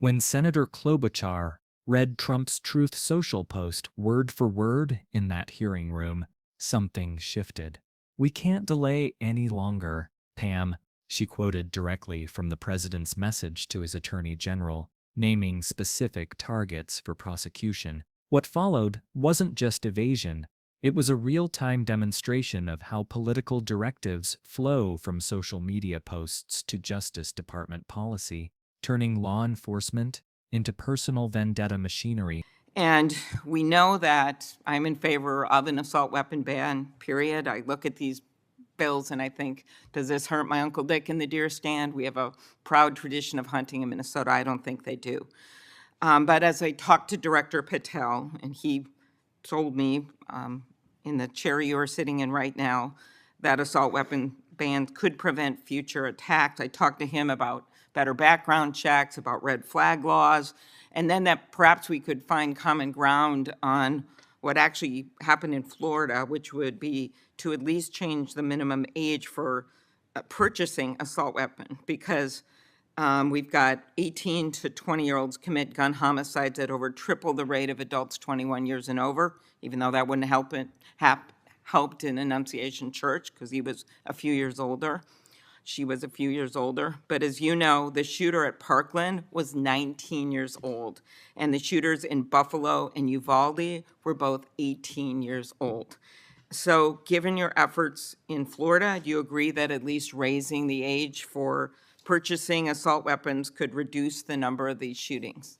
When Senator Klobuchar read Trump's Truth Social post word for word in that hearing room, something shifted. "We can't delay any longer, Pam," she quoted directly from the president's message to his attorney general, naming specific targets for prosecution. What followed wasn't just evasion. It was a real-time demonstration of how political directives flow from social media posts to Justice Department policy, turning law enforcement into personal vendetta machinery. And we know that I'm in favor of an assault weapon ban, period. I look at these bills and I think, does this hurt my Uncle Dick in the deer stand? We have a proud tradition of hunting in Minnesota. I don't think they do. But as I talked to Director Patel, and he told me in the chair you are sitting in right now, that assault weapon ban could prevent future attacks. I talked to him about better background checks, about red flag laws, and then that perhaps we could find common ground on what actually happened in Florida, which would be to at least change the minimum age for purchasing assault weapon, because we've got 18 to 20-year-olds commit gun homicides at over triple the rate of adults 21 years and over, even though that wouldn't helped in Annunciation Church because he was a few years older. She was a few years older. But as you know, the shooter at Parkland was 19 years old, and the shooters in Buffalo and Uvalde were both 18 years old. So given your efforts in Florida, do you agree that at least raising the age for purchasing assault weapons could reduce the number of these shootings?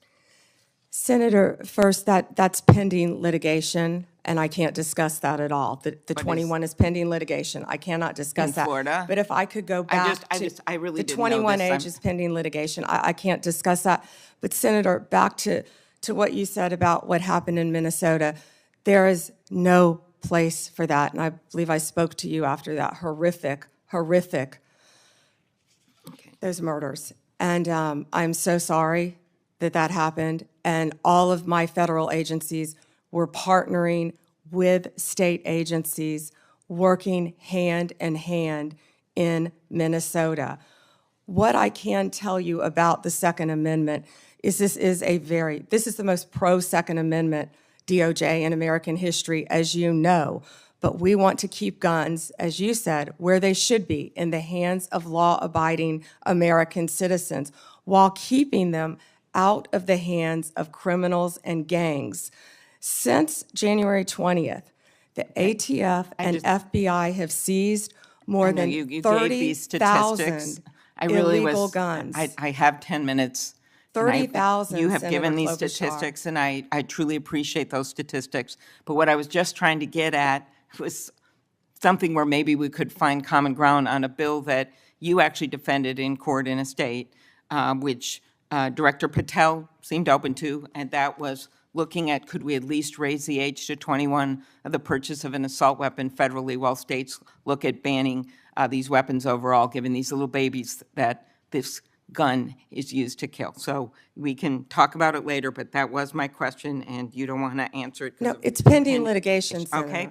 Senator, first, that's pending litigation, and I can't discuss that at all. The 21 is pending litigation. I cannot discuss In that. Florida? But if I could go back I really the didn't know 21 this. age is pending litigation. I can't discuss that. But Senator, back to what you said about what happened in Minnesota, there is no place for that. And I believe I spoke to you after that horrific, those murders. And I'm so sorry that happened. And all of my federal agencies were partnering with state agencies, working hand in hand in Minnesota. What I can tell you about the Second Amendment is this is the most pro-Second Amendment DOJ in American history, as you know. But we want to keep guns, as you said, where they should be, in the hands of law-abiding American citizens, while keeping them out of the hands of criminals and gangs. Since January 20th, the ATF and FBI have seized more than 30,000 illegal guns. I have 10 minutes. 30,000, You have Senator given these Klobuchar. statistics, and I truly appreciate those statistics. But what I was just trying to get at was something where maybe we could find common ground on a bill that you actually defended in court in a state, which Director Patel seemed open to, and that was looking at, could we at least raise the age to 21 of the purchase of an assault weapon federally, while states look at banning these weapons overall, given these little babies that this gun is used to kill. So we can talk about it later, but that was my question, and you don't want to answer it. No, it's pending litigation, Senator. Okay,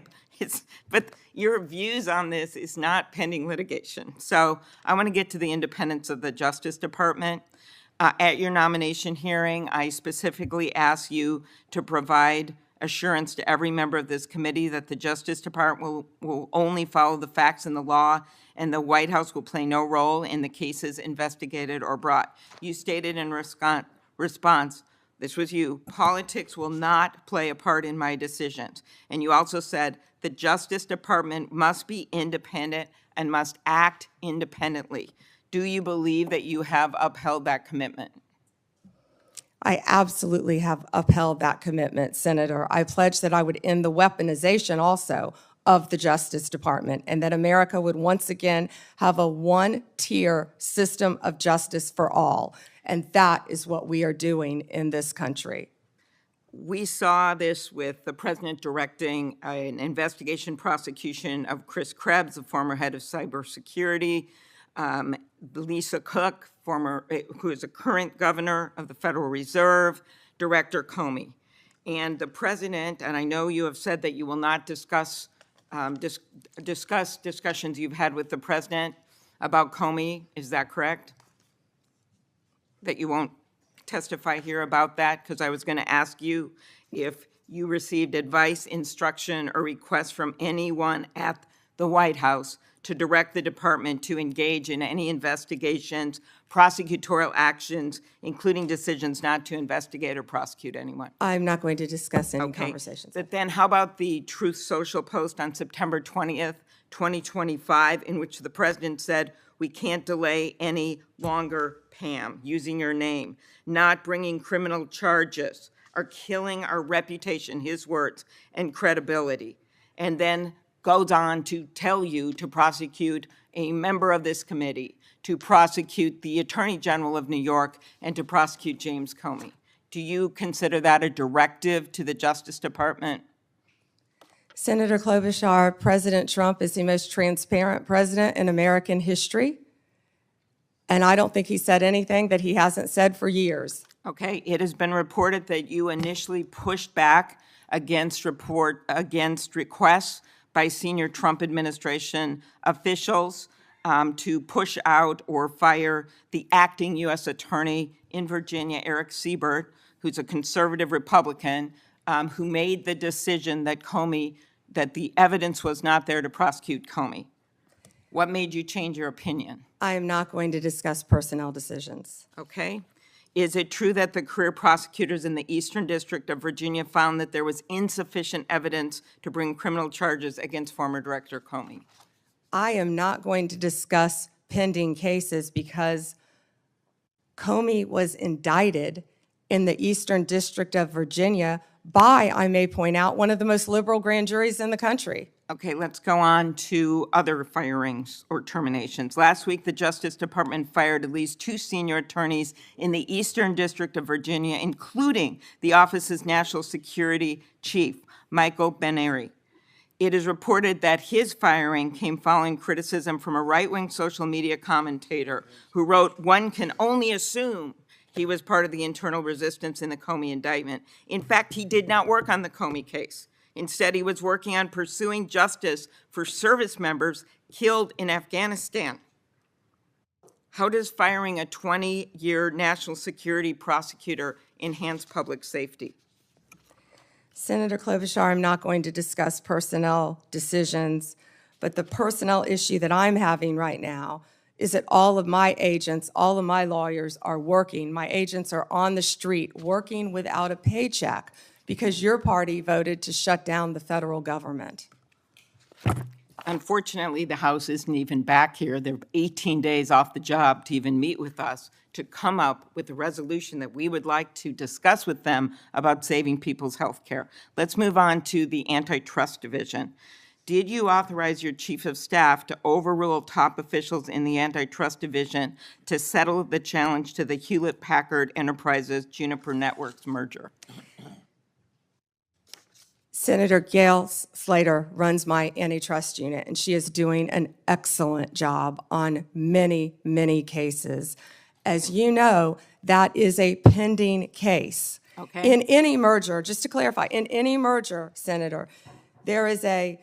but your views on this is not pending litigation. So I want to get to the independence of the Justice Department. At your nomination hearing, I specifically asked you to provide assurance to every member of this committee that the Justice Department will only follow the facts and the law, and the White House will play no role in the cases investigated or brought. You stated in response, this was you, politics will not play a part in my decisions. And you also said the Justice Department must be independent and must act independently. Do you believe that you have upheld that commitment? I absolutely have upheld that commitment, Senator. I pledged that I would end the weaponization also of the Justice Department, and that America would once again have a one-tier system of justice for all. And that is what we are doing in this country. We saw this with the president directing an investigation prosecution of Chris Krebs, the former head of cybersecurity, Lisa Cook, who is a current governor of the Federal Reserve, Director Comey. And the president, and I know you have said that you will not discuss discussions you've had with the president about Comey. Is that correct? That you won't testify here about that? Because I was going to ask you if you received advice, instruction, or request from anyone at the White House to direct the department to engage in any investigations, prosecutorial actions, including decisions not to investigate or prosecute anyone. I'm not going to discuss any Okay. conversations. But then how about the Truth Social post on September 20th, 2025, in which the president said, "We can't delay any longer, Pam," using your name, "not bringing criminal charges are killing our reputation," his words, "and credibility." And then goes on to tell you to prosecute a member of this committee, to prosecute the Attorney General of New York, and to prosecute James Comey. Do you consider that a directive to the Justice Department? Senator Klobuchar, President Trump is the most transparent president in American history, and I don't think he said anything that he hasn't said for years. Okay, it has been reported that you initially pushed back against requests by senior Trump administration officials to push out or fire the acting U.S. Attorney in Virginia, Eric Siebert, who's a conservative Republican, who made the decision that the evidence was not there to prosecute Comey. What made you change your opinion? I am not going to discuss personnel decisions. Okay. Is it true that the career prosecutors in the Eastern District of Virginia found that there was insufficient evidence to bring criminal charges against former Director Comey? I am not going to discuss pending cases because Comey was indicted in the Eastern District of Virginia by, I may point out, one of the most liberal grand juries in the country. Okay, let's go on to other firings or terminations. Last week, the Justice Department fired at least 2 senior attorneys in the Eastern District of Virginia, including the office's national security chief, Michael Benary. It is reported that his firing came following criticism from a right-wing social media commentator who wrote, "One can only assume he was part of the internal resistance in the Comey indictment." In fact, he did not work on the Comey case. Instead, he was working on pursuing justice for service members killed in Afghanistan. How does firing a 20-year national security prosecutor enhance public safety? Senator Klobuchar, I'm not going to discuss personnel decisions, but the personnel issue that I'm having right now is that all of my agents, all of my lawyers are working. My agents are on the street working without a paycheck because your party voted to shut down the federal government. Unfortunately, the House isn't even back here. They're 18 days off the job to even meet with us to come up with a resolution that we would like to discuss with them about saving people's health care. Let's move on to the Antitrust Division. Did you authorize your chief of staff to overrule top officials in the Antitrust Division to settle the challenge to the Hewlett-Packard Enterprises Juniper Networks merger? Senator Gail Slater runs my antitrust unit, and she is doing an excellent job on many, many cases. As you know, that is a pending case. Okay. In any merger, just to clarify, in any merger, Senator, there is a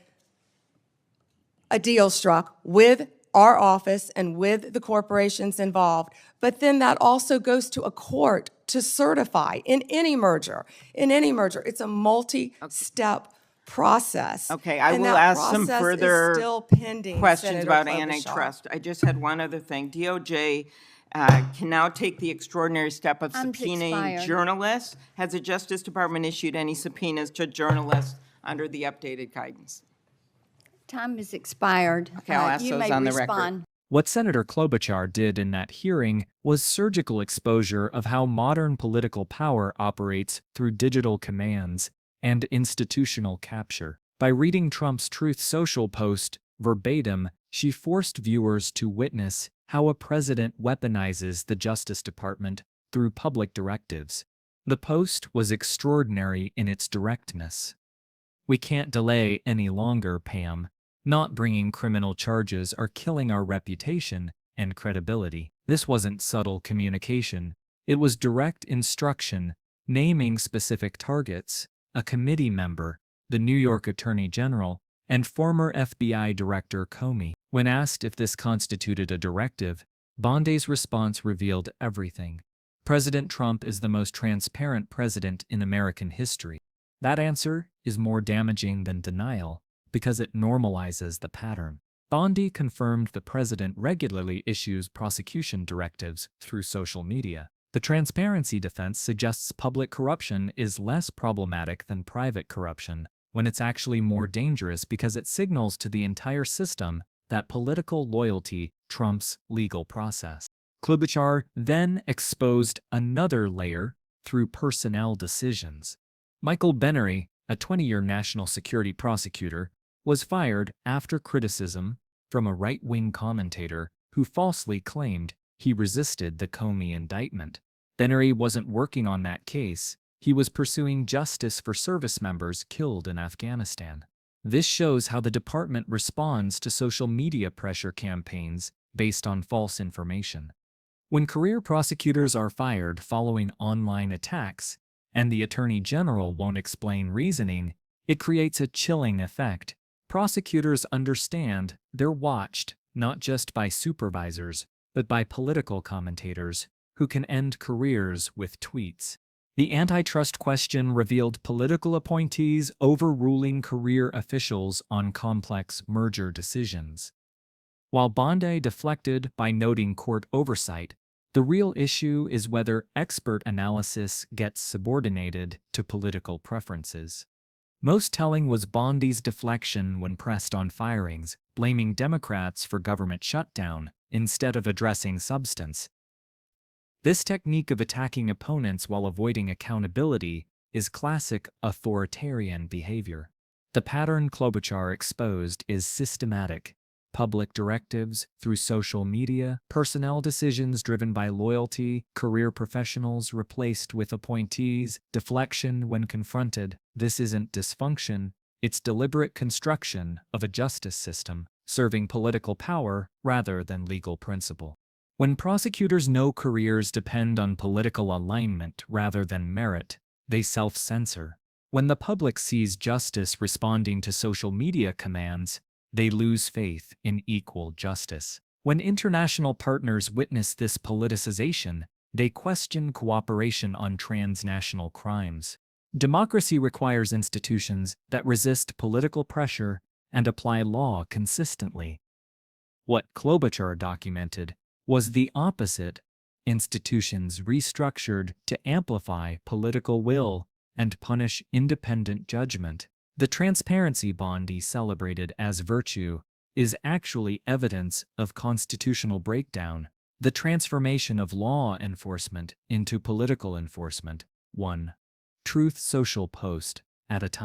deal struck with our office and with the corporations involved, but then that also goes to a court to certify in any merger. In any merger, it's a multi-step process. Okay, I and will that ask some process further is still pending, questions Senator about Klobuchar. antitrust. I just had one other thing. DOJ can now take the extraordinary step of subpoenaing expired. journalists. Has the Justice Department issued any subpoenas to journalists under the updated guidance? Time has expired. Okay, I'll ask You those may on the record. respond. What Senator Klobuchar did in that hearing was surgical exposure of how modern political power operates through digital commands and institutional capture. By reading Trump's Truth Social post verbatim, she forced viewers to witness how a president weaponizes the Justice Department through public directives. The post was extraordinary in its directness. "We can't delay any longer, Pam. Not bringing criminal charges are killing our reputation and credibility." This wasn't subtle communication. It was direct instruction, naming specific targets: a committee member, the New York Attorney General, and former FBI Director Comey. When asked if this constituted a directive, Bondi's response revealed everything. President Trump is the most transparent president in American history. That answer is more damaging than denial because it normalizes the pattern. Bondi confirmed the president regularly issues prosecution directives through social media. The transparency defense suggests public corruption is less problematic than private corruption, when it's actually more dangerous because it signals to the entire system that political loyalty trumps legal process. Klobuchar then exposed another layer through personnel decisions. Michael Benery, a 20-year national security prosecutor, was fired after criticism from a right-wing commentator who falsely claimed he resisted the Comey indictment. Benery wasn't working on that case. He was pursuing justice for service members killed in Afghanistan. This shows how the department responds to social media pressure campaigns based on false information. When career prosecutors are fired following online attacks, and the Attorney General won't explain reasoning, it creates a chilling effect. Prosecutors understand they're watched not just by supervisors, but by political commentators who can end careers with tweets. The antitrust question revealed political appointees overruling career officials on complex merger decisions. While Bondi deflected by noting court oversight, the real issue is whether expert analysis gets subordinated to political preferences. Most telling was Bondi's deflection when pressed on firings, blaming Democrats for government shutdown instead of addressing substance. This technique of attacking opponents while avoiding accountability is classic authoritarian behavior. The pattern Klobuchar exposed is systematic. Public directives through social media, personnel decisions driven by loyalty, career professionals replaced with appointees, deflection when confronted. This isn't dysfunction, it's deliberate construction of a justice system serving political power rather than legal principle. When prosecutors know careers depend on political alignment rather than merit, they self-censor. When the public sees justice responding to social media commands, they lose faith in equal justice. When international partners witness this politicization, they question cooperation on transnational crimes. Democracy requires institutions that resist political pressure and apply law consistently. What Klobuchar documented was the opposite: institutions restructured to amplify political will and punish independent judgment. The transparency Bondi celebrated as virtue is actually evidence of constitutional breakdown, the transformation of law enforcement into political enforcement. 1. Truth Social post at a time.